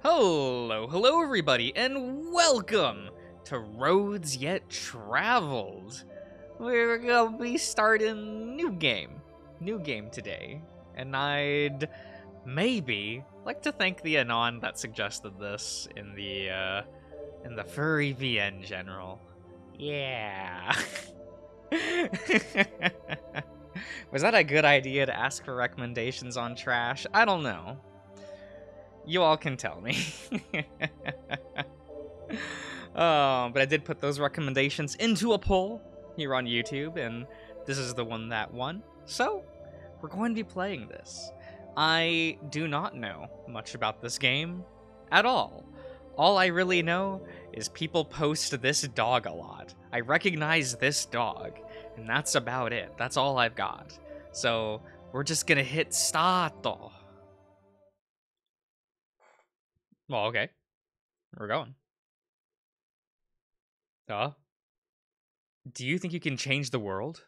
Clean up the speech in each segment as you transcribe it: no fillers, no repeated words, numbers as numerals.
Hello everybody, and welcome to Roads Yet Traveled. We're gonna be starting new game today, and I'd maybe like to thank the Anon that suggested this in the furry VN general. Yeah. Was that a good idea to ask for recommendations on trash? I don't know. You all can tell me. But I did put those recommendations into a poll here on YouTube, and this is the one that won. So, we're going to be playing this. I do not know much about this game at all. All I really know is people post this dog a lot. I recognize this dog, and that's about it. That's all I've got. So, we're just gonna hit start. Well, okay. We're going. Do you think you can change the world?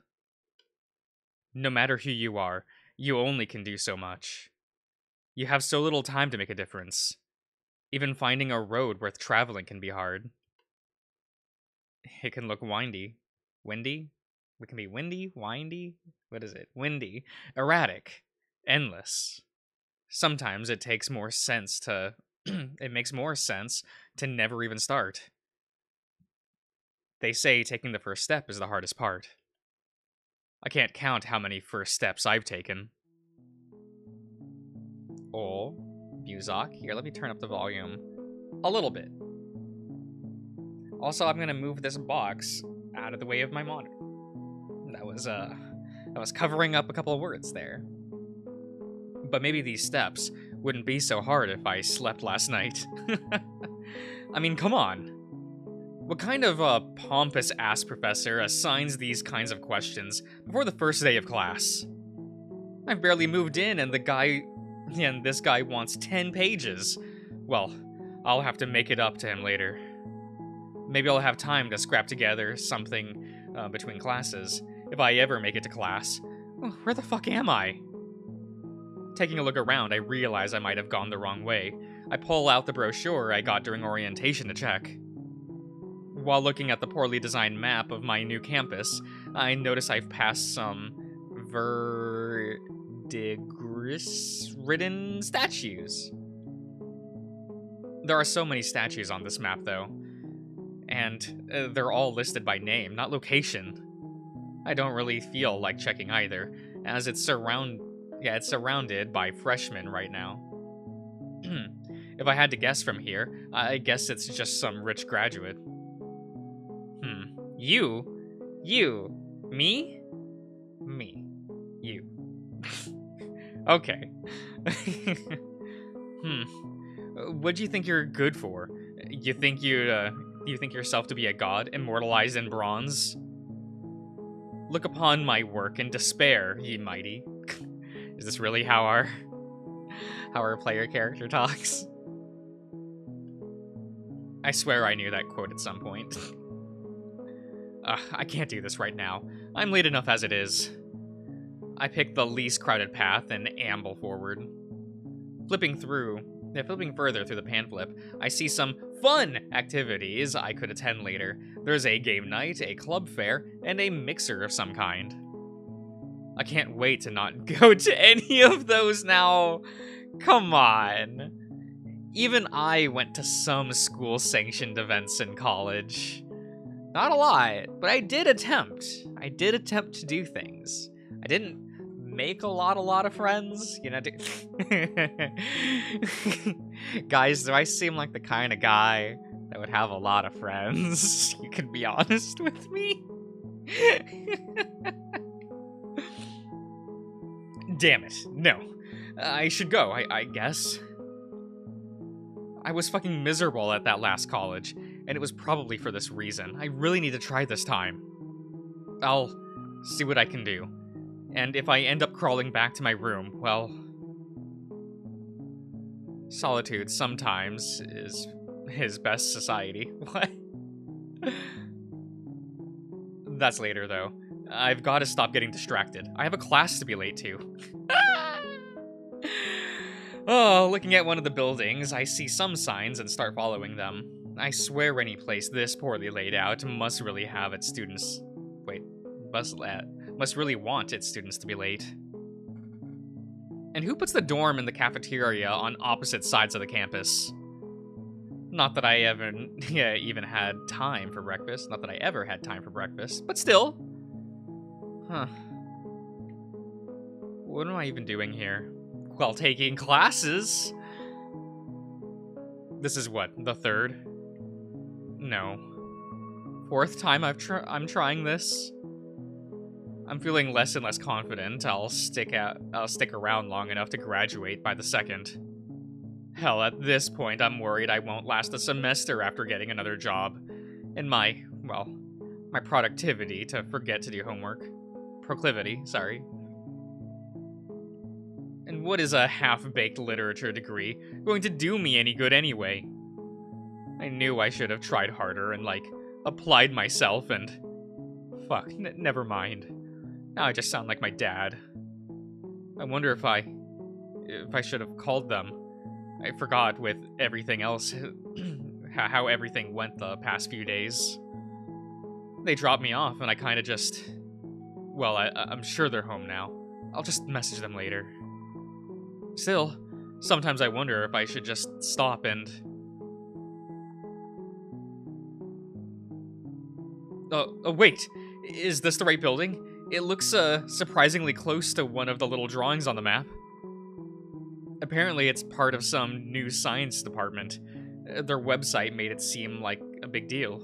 No matter who you are, you only can do so much. You have so little time to make a difference. Even finding a road worth traveling can be hard. It can look windy. Windy? It can be windy, windy? What is it? Windy. Erratic. Endless. Sometimes it takes more sense to... it makes more sense to never even start. They say taking the first step is the hardest part. I can't count how many first steps I've taken. Oh, Buzak. Here, let me turn up the volume a little bit. Also, I'm gonna move this box out of the way of my monitor. That was covering up a couple of words there. But maybe these steps wouldn't be so hard if I slept last night. I mean, come on. What kind of pompous-ass professor assigns these kinds of questions before the first day of class? I've barely moved in, and this guy wants 10 pages. Well, I'll have to make it up to him later. Maybe I'll have time to scrap together something between classes, if I ever make it to class. Where the fuck am I? Taking a look around, I realize I might have gone the wrong way. I pull out the brochure I got during orientation to check. While looking at the poorly designed map of my new campus, I notice I've passed some verdigris-ridden statues. There are so many statues on this map, though, and they're all listed by name, not location. I don't really feel like checking either, as it's surrounded by freshmen right now. If I had to guess from here, I guess it's just some rich graduate. You? Me? Me. You. Okay. What do you think you're good for? You think yourself to be a god, immortalized in bronze? Look upon my work in despair, ye mighty. Is this really how our player character talks? I swear I knew that quote at some point. I can't do this right now. I'm late enough as it is. I pick the least crowded path and amble forward. Flipping further through the pamphlet, I see some fun activities I could attend later. There's a game night, a club fair, and a mixer of some kind. I can't wait to not go to any of those now. Come on. Even I went to some school-sanctioned events in college. Not a lot, but I did attempt. I did attempt to do things. I didn't make a lot of friends, you know. Guys, do I seem like the kind of guy that would have a lot of friends? You can be honest with me? Damn it, no. I should go, I guess. I was fucking miserable at that last college, and it was probably for this reason. I really need to try this time. I'll see what I can do. And if I end up crawling back to my room, well... solitude sometimes is his best society. What? That's later, though. I've got to stop getting distracted. I have a class to be late to. Oh, looking at one of the buildings, I see some signs and start following them. I swear any place this poorly laid out must really have its students... Wait, must really want its students to be late. And who puts the dorm and the cafeteria on opposite sides of the campus? Not that I ever even had time for breakfast. Not that I ever had time for breakfast. But still. Huh. What am I even doing here? Well, taking classes. This is what, the third? No. Fourth time I'm trying this. I'm feeling less and less confident I'll stick around long enough to graduate by the second. Hell, at this point, I'm worried I won't last a semester after getting another job. And my productivity to forget to do homework. Proclivity, sorry. And what is a half-baked literature degree going to do me any good anyway? I knew I should have tried harder and, applied myself and... Fuck, never mind. Now I just sound like my dad. I wonder if I should have called them. I forgot with everything else how everything went the past few days. They dropped me off and I kind of just... Well, I'm sure they're home now. I'll just message them later. Still, sometimes I wonder if I should just stop and... Oh, wait. Is this the right building? It looks, surprisingly close to one of the little drawings on the map. Apparently, it's part of some new science department. Their website made it seem like a big deal.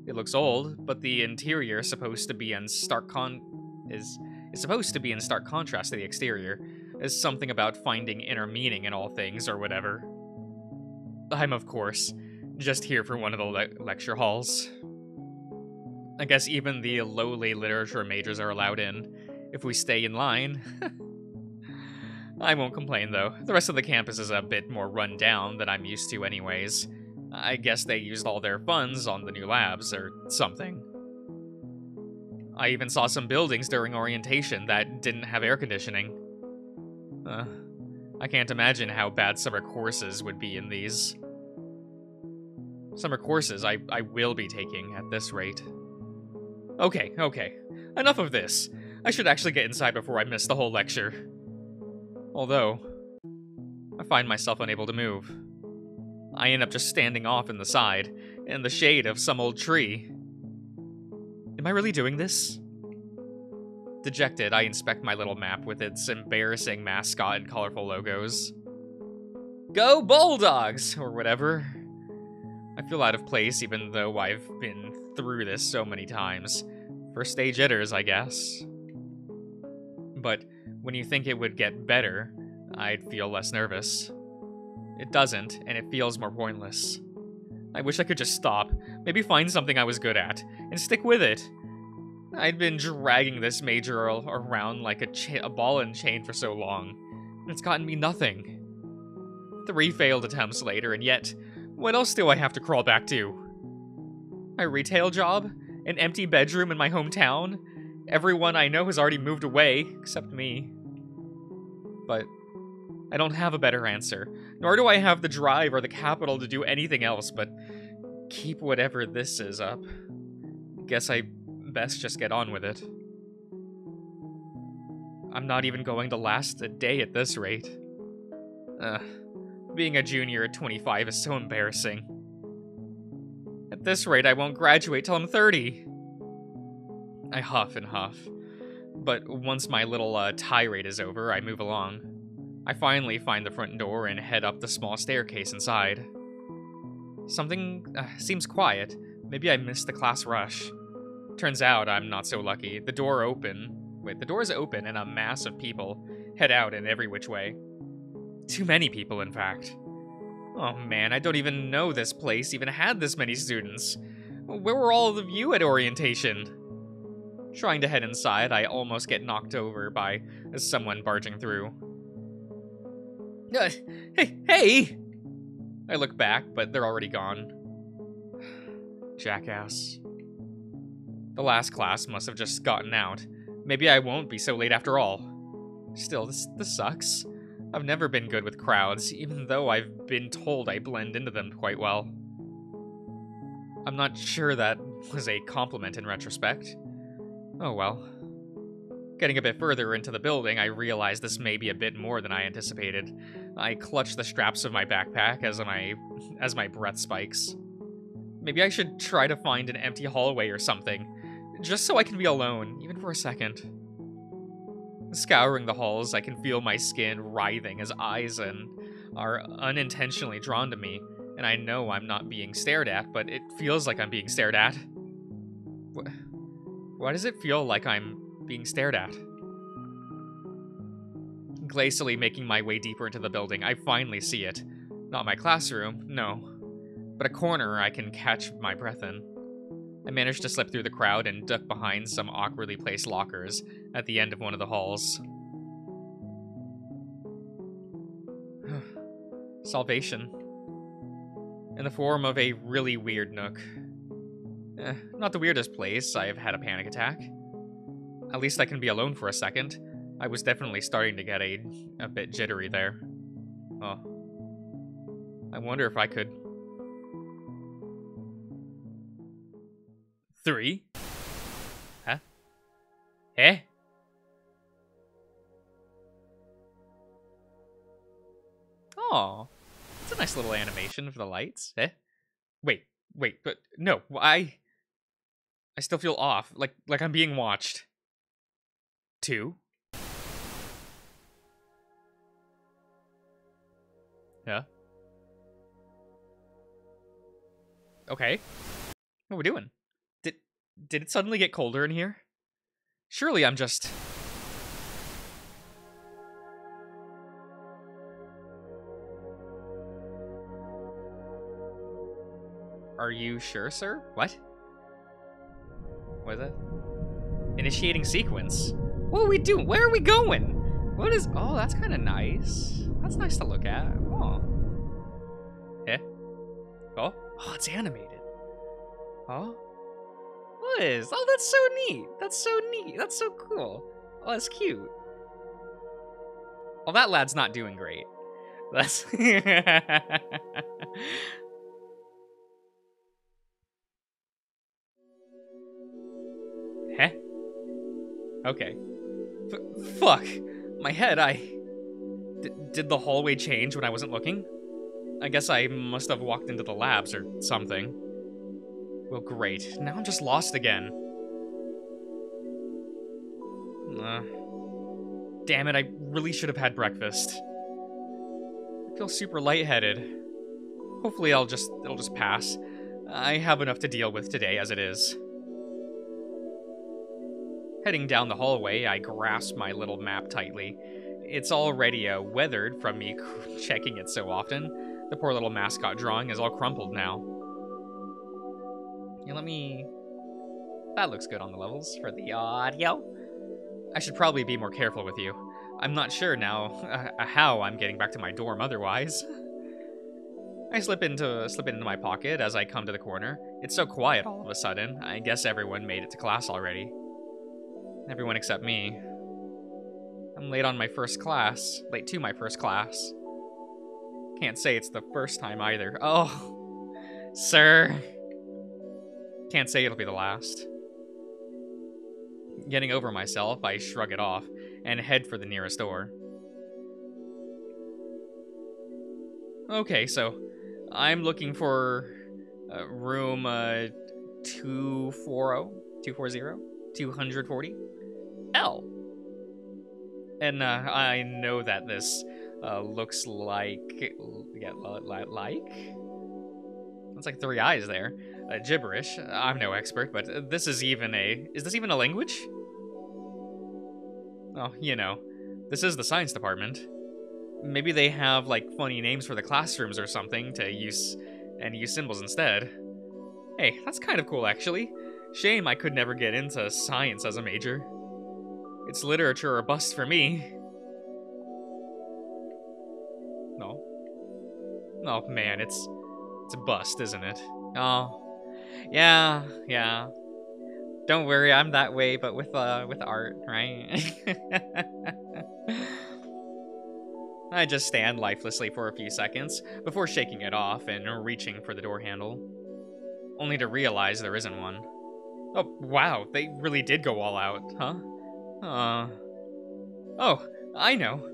It looks old, but the interior is supposed to be in stark contrast to the exterior. There's something about finding inner meaning in all things, or whatever. I'm, of course, just here for one of the lecture halls. I guess even the lowly literature majors are allowed in, if we stay in line. I won't complain, though. The rest of the campus is a bit more run down than I'm used to anyways. I guess they used all their funds on the new labs, or something. I even saw some buildings during orientation that didn't have air conditioning. I can't imagine how bad summer courses would be in these. Summer courses I will be taking at this rate. Okay. Enough of this. I should actually get inside before I miss the whole lecture. Although, I find myself unable to move. I end up just standing off in the side, in the shade of some old tree. Am I really doing this? Dejected, I inspect my little map with its embarrassing mascot and colorful logos. Go Bulldogs! Or whatever. I feel out of place even though I've been through this so many times. First stage jitters, I guess. But when you think it would get better, I'd feel less nervous. It doesn't, and it feels more pointless. I wish I could just stop, maybe find something I was good at, and stick with it. I'd been dragging this major around like a ball and chain for so long, and it's gotten me nothing. 3 failed attempts later, and yet, what else do I have to crawl back to? My retail job? An empty bedroom in my hometown? Everyone I know has already moved away, except me. But I don't have a better answer, nor do I have the drive or the capital to do anything else but keep whatever this is up. Guess I best just get on with it. I'm not even going to last a day at this rate. Being a junior at 25 is so embarrassing. At this rate, I won't graduate till I'm 30. I huff and huff. But once my little tirade is over, I move along. I finally find the front door and head up the small staircase inside. Something seems quiet. Maybe I missed the class rush. Turns out I'm not so lucky. The door is open and a mass of people head out in every which way. Too many people, in fact. Oh man, I don't even know this place even had this many students. Where were all of you at orientation? Trying to head inside, I almost get knocked over by someone barging through. Hey! I look back, but they're already gone. Jackass. The last class must have just gotten out. Maybe I won't be so late after all. Still, this sucks. I've never been good with crowds, even though I've been told I blend into them quite well. I'm not sure that was a compliment in retrospect. Oh well. Getting a bit further into the building, I realized this may be a bit more than I anticipated. I clutched the straps of my backpack as my breath spikes. Maybe I should try to find an empty hallway or something, just so I can be alone, even for a second. Scouring the halls, I can feel my skin writhing as eyes are unintentionally drawn to me, and I know I'm not being stared at, but it feels like I'm being stared at. Why does it feel like I'm being stared at? Glacially making my way deeper into the building, I finally see it. Not my classroom, no, but a corner I can catch my breath in. I managed to slip through the crowd and duck behind some awkwardly placed lockers at the end of one of the halls. Salvation. In the form of a really weird nook. Not the weirdest place I've had a panic attack. At least I can be alone for a second. I was definitely starting to get a bit jittery there. Oh. I wonder if I could... 3? Huh? Eh? Oh, it's a nice little animation for the lights. Eh? Wait, but no, I still feel off, like I'm being watched. 2? Yeah. Okay. What are we doing? Did it suddenly get colder in here? Surely I'm just... Are you sure, sir? What? What is that? Initiating sequence? What are we doing? Where are we going? What is... Oh, that's kind of nice. That's nice to look at. Oh. Eh? Oh? Oh, it's animated. Oh? What is? Oh, that's so neat. That's so neat. That's so cool. Oh, that's cute. Well, that lad's not doing great. That's... Heh? Okay. Fuck! My head, did the hallway change when I wasn't looking? I guess I must have walked into the labs or something. Well, great. Now I'm just lost again. Damn it, I really should have had breakfast. I feel super lightheaded. Hopefully it'll just pass. I have enough to deal with today as it is. Heading down the hallway, I grasp my little map tightly. It's already weathered from me checking it so often. The poor little mascot drawing is all crumpled now. Yeah, that looks good on the levels for the audio. I should probably be more careful with you. I'm not sure now how I'm getting back to my dorm otherwise. I slip it into my pocket as I come to the corner. It's so quiet all of a sudden. I guess everyone made it to class already. Everyone except me. I'm late on my first class. Late to my first class. Can't say it's the first time either. Oh, sir. Can't say it'll be the last. Getting over myself, I shrug it off and head for the nearest door. Okay, so I'm looking for room 240 L. And I know that this looks like it's like 3 eyes there. Gibberish. I'm no expert, but this is this even a language? Oh, you know, this is the science department. Maybe they have like funny names for the classrooms or something to use symbols instead. Hey, that's kind of cool actually. Shame I could never get into science as a major. It's literature or bust for me. No. Oh man, it's a bust, isn't it? Oh. Yeah. Don't worry, I'm that way, but with art, right? I just stand lifelessly for a few seconds before shaking it off and reaching for the door handle, only to realize there isn't one. Oh, wow, they really did go all out, huh? Oh, I know.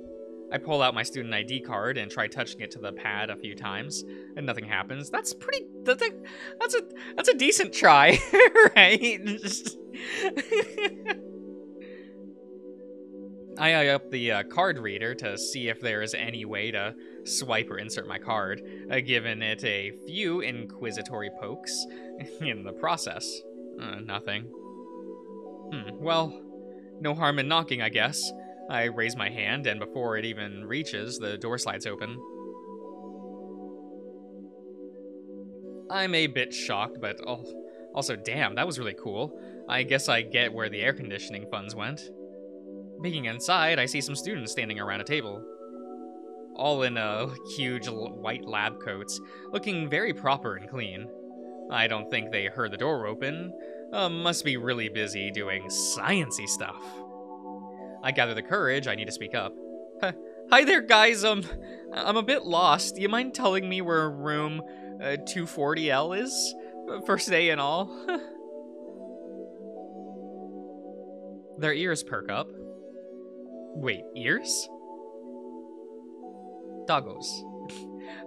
I pull out my student ID card and try touching it to the pad a few times, and nothing happens. That's a decent try, right? I eye up the card reader to see if there is any way to swipe or insert my card, given it a few inquisitory pokes in the process. Nothing. Well, no harm in knocking, I guess. I raise my hand, and before it even reaches, the door slides open. I'm a bit shocked, but also, damn, that was really cool. I guess I get where the air conditioning funds went. Peeking inside, I see some students standing around a table, all in huge white lab coats, looking very proper and clean. I don't think they heard the door open. Must be really busy doing sciencey stuff. I gather the courage I need to speak up. Hi there, guys. I'm a bit lost. Do you mind telling me where room 240L is? First day and all. Their ears perk up. Wait, ears? Doggos.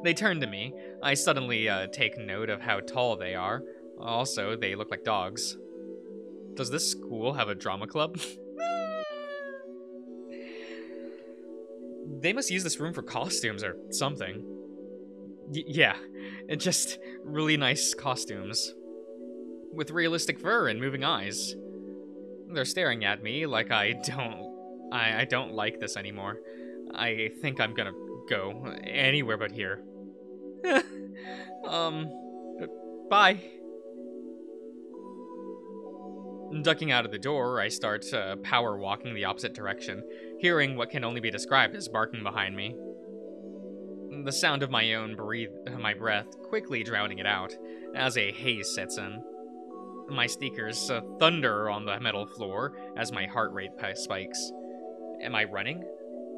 They turn to me. I suddenly take note of how tall they are. Also, they look like dogs. Does this school have a drama club? They must use this room for costumes or something. Yeah, just really nice costumes. With realistic fur and moving eyes. They're staring at me like I don't like this anymore. I think I'm gonna go anywhere but here. Bye. Ducking out of the door, I start power walking the opposite direction, hearing what can only be described as barking behind me. The sound of my own my breath quickly drowning it out, as a haze sets in. My sneakers thunder on the metal floor as my heart rate spikes. Am I running?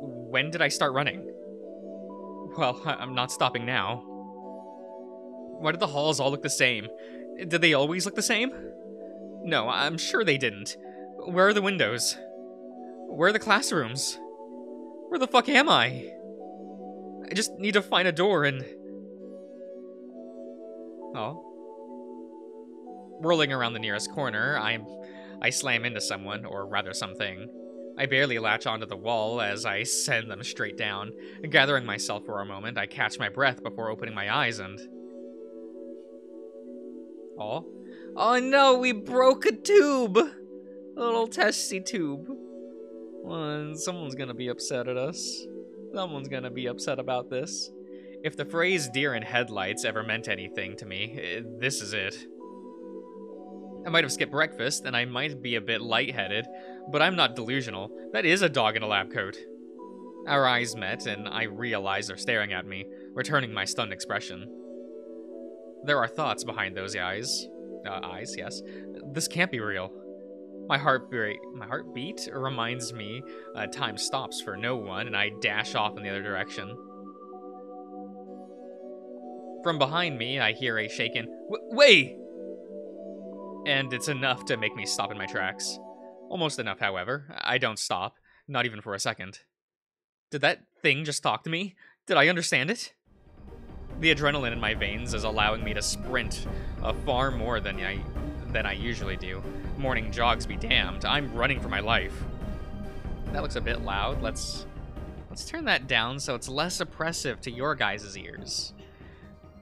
When did I start running? Well, I'm not stopping now. Why did the halls all look the same? Did they always look the same? No, I'm sure they didn't. Where are the windows? Where are the classrooms? Where the fuck am I? I just need to find a door and... Oh. Rolling around the nearest corner, I slam into someone, or rather something. I barely latch onto the wall as I send them straight down. Gathering myself for a moment, I catch my breath before opening my eyes and... Oh? Oh no, we broke a tube! A little testy tube. Well, someone's gonna be upset at us. Someone's gonna be upset about this. If the phrase deer in headlights ever meant anything to me, this is it. I might have skipped breakfast, and I might be a bit lightheaded, but I'm not delusional. That is a dog in a lab coat. Our eyes met, and I realize they're staring at me, returning my stunned expression. There are thoughts behind those eyes. Eyes, yes. This can't be real. My heartbeat reminds me time stops for no one, and I dash off in the other direction. From behind me, I hear a shaken, "Wait!" And it's enough to make me stop in my tracks. Almost enough, however. I don't stop, not even for a second. Did that thing just talk to me? Did I understand it? The adrenaline in my veins is allowing me to sprint far more than I usually do. Morning jogs be damned. I'm running for my life. That looks a bit loud. Let's turn that down so it's less oppressive to your guys' ears.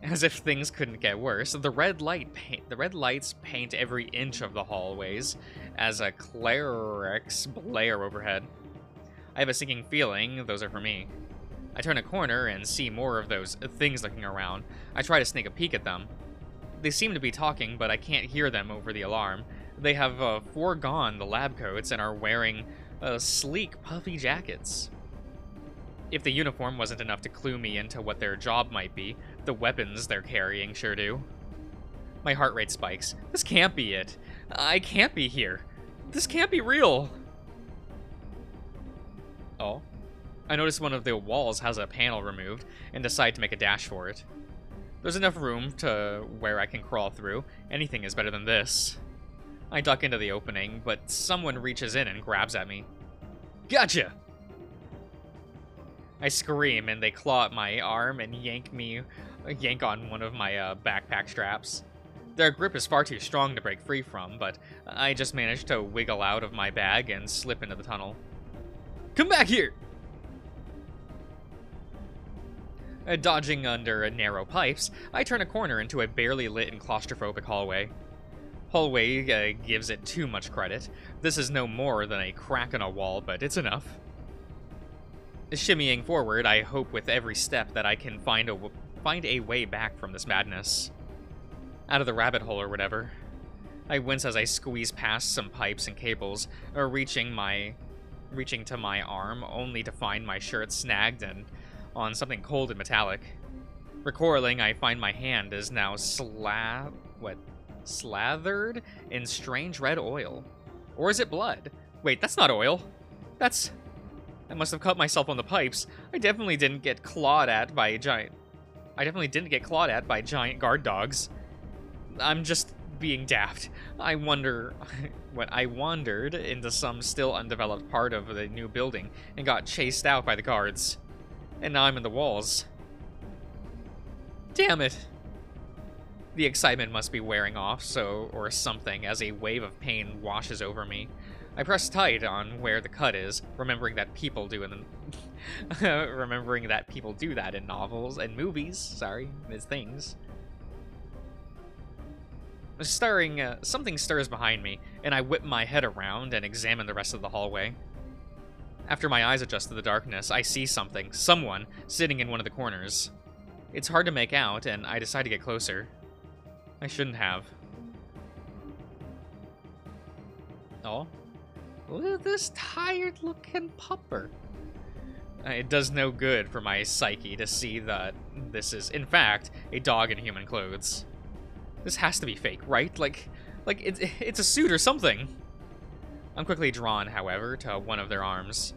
As if things couldn't get worse, the red lights paint every inch of the hallways as a clerics blare overhead. I have a sinking feeling those are for me. I turn a corner and see more of those things looking around. I try to sneak a peek at them. They seem to be talking, but I can't hear them over the alarm. They have foregone the lab coats and are wearing sleek, puffy jackets. If the uniform wasn't enough to clue me into what their job might be, the weapons they're carrying sure do. My heart rate spikes. This can't be it. I can't be here. This can't be real. Oh? I notice one of the walls has a panel removed and decide to make a dash for it. There's enough room to where I can crawl through. Anything is better than this. I duck into the opening, but someone reaches in and grabs at me. Gotcha! I scream and they claw at my arm and yank on one of my backpack straps. Their grip is far too strong to break free from, but I just manage to wiggle out of my bag and slip into the tunnel. Come back here! Dodging under narrow pipes, I turn a corner into a barely lit and claustrophobic hallway. Hallway gives it too much credit. This is no more than a crack in a wall, but it's enough. Shimmying forward, I hope with every step that I can find a way back from this madness. Out of the rabbit hole or whatever. I wince as I squeeze past some pipes and cables, reaching to my arm, only to find my shirt snagged and on something cold and metallic. Recoiling, I find my hand is now slathered in strange red oil. Or is it blood? Wait, that's not oil. I must have cut myself on the pipes. I definitely didn't get clawed at by giant guard dogs. I'm just being daft. I wandered into some still undeveloped part of the new building and got chased out by the guards. And now I'm in the walls. Damn it. The excitement must be wearing off, or something, as a wave of pain washes over me. I press tight on where the cut is, remembering that people do that in novels and movies. As things. Something stirs behind me, and I whip my head around and examine the rest of the hallway. After my eyes adjust to the darkness, I see someone, sitting in one of the corners. It's hard to make out, and I decide to get closer. I shouldn't have. Oh, look at this tired-looking pupper. It does no good for my psyche to see that this is, in fact, a dog in human clothes. This has to be fake, right? Like it's a suit or something. I'm quickly drawn, however, to one of their arms.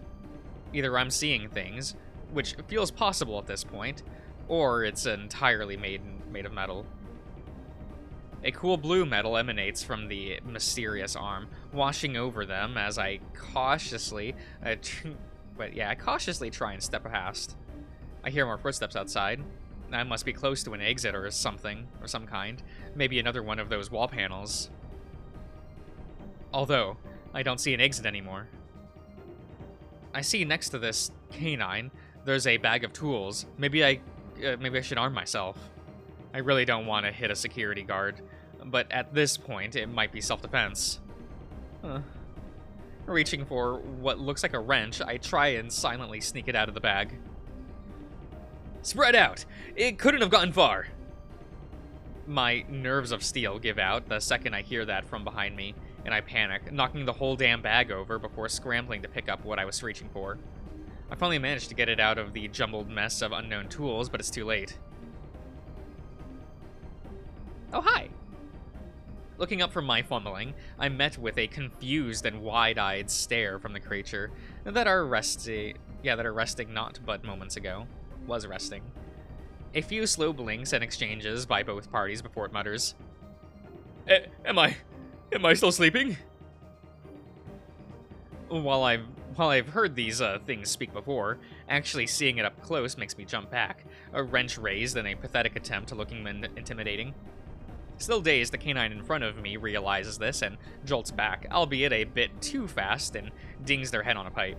Either I'm seeing things, which feels possible at this point, or it's entirely made of metal. A cool blue metal emanates from the mysterious arm, washing over them as I cautiously try and step past. I hear more footsteps outside. I must be close to an exit or something, or some kind. Maybe another one of those wall panels. Although, I don't see an exit anymore. I see next to this canine, there's a bag of tools. Maybe I should arm myself. I really don't want to hit a security guard, but at this point, it might be self-defense. Reaching for what looks like a wrench, I try and silently sneak it out of the bag. Spread out! It couldn't have gotten far! My nerves of steel give out the second I hear that from behind me, and I panic, knocking the whole damn bag over before scrambling to pick up what I was reaching for. I finally managed to get it out of the jumbled mess of unknown tools, but it's too late. Oh, hi! Looking up from my fumbling, I'm met with a confused and wide-eyed stare from the creature that are resting not but moments ago. Was resting. A few slow blinks and exchanges by both parties before it mutters, Am I still sleeping? While I've heard these things speak before, actually seeing it up close makes me jump back, a wrench raised in a pathetic attempt to looking intimidating. Still dazed, the canine in front of me realizes this and jolts back, albeit a bit too fast, and dings their head on a pipe.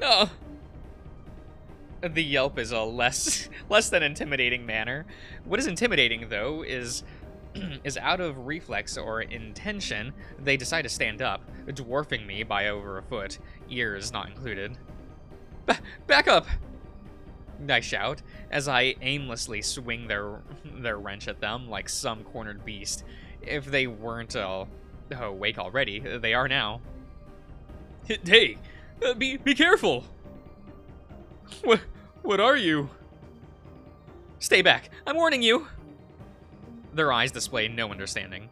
Oh! The yelp is a less than intimidating manner. What is intimidating, though, is out of reflex or intention, they decide to stand up, dwarfing me by over a foot, ears not included. Back up! I shout, as I aimlessly swing their wrench at them like some cornered beast. If they weren't awake already, they are now. Hey! Be careful! What are you? Stay back! I'm warning you! Their eyes display no understanding.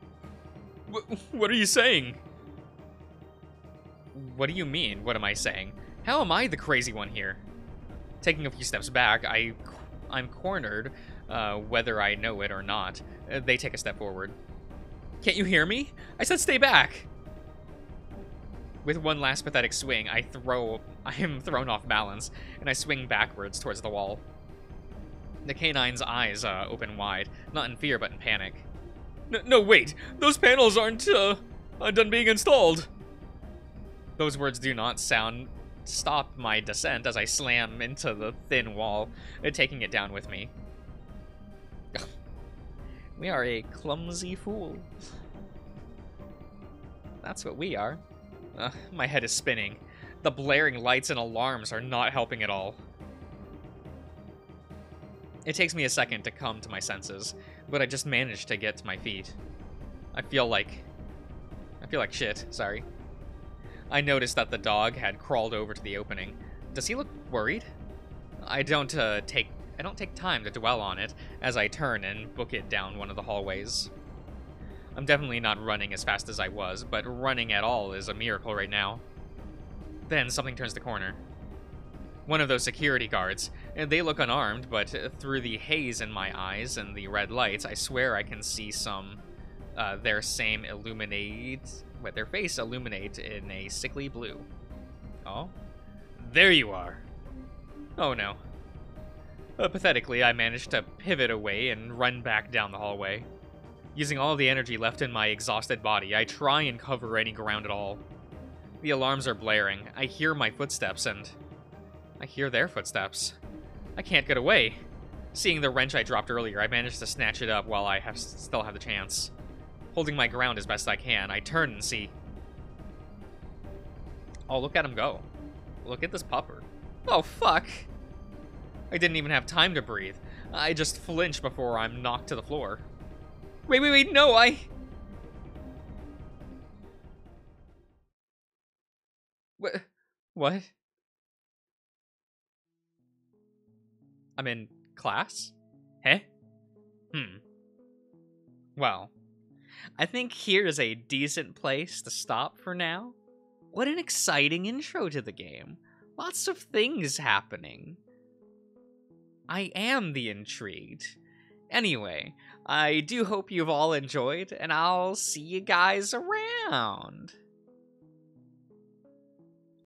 What are you saying? What do you mean? What am I saying? How am I the crazy one here? Taking a few steps back, I'm cornered, whether I know it or not. They take a step forward. Can't you hear me? I said stay back! With one last pathetic swing, I am thrown off balance, and I swing backwards towards the wall. The canine's eyes open wide, not in fear but in panic. No, wait! Those panels aren't done being installed! Those words do not stop my descent as I slam into the thin wall, taking it down with me. We are a clumsy fool. That's what we are. My head is spinning. The blaring lights and alarms are not helping at all. It takes me a second to come to my senses, but I just managed to get to my feet. I feel like shit, sorry. I noticed that the dog had crawled over to the opening. Does he look worried? I don't take time to dwell on it as I turn and book it down one of the hallways. I'm definitely not running as fast as I was, but running at all is a miracle right now. Then something turns the corner. One of those security guards, and they look unarmed, but through the haze in my eyes and the red lights, I swear I can see their face illuminate in a sickly blue. Oh? There you are. Oh no. Pathetically, I managed to pivot away and run back down the hallway. Using all the energy left in my exhausted body, I try and cover any ground at all. The alarms are blaring. I hear my footsteps, and I hear their footsteps. I can't get away. Seeing the wrench I dropped earlier, I managed to snatch it up while I still have the chance. Holding my ground as best I can, I turn and see... Oh, look at him go. Look at this pupper. Oh, fuck! I didn't even have time to breathe. I just flinch before I'm knocked to the floor. Wait, no, What? I'm in class? Huh? Well, I think here's a decent place to stop for now. What an exciting intro to the game. Lots of things happening. I am the intrigued. Anyway, I do hope you've all enjoyed, and I'll see you guys around.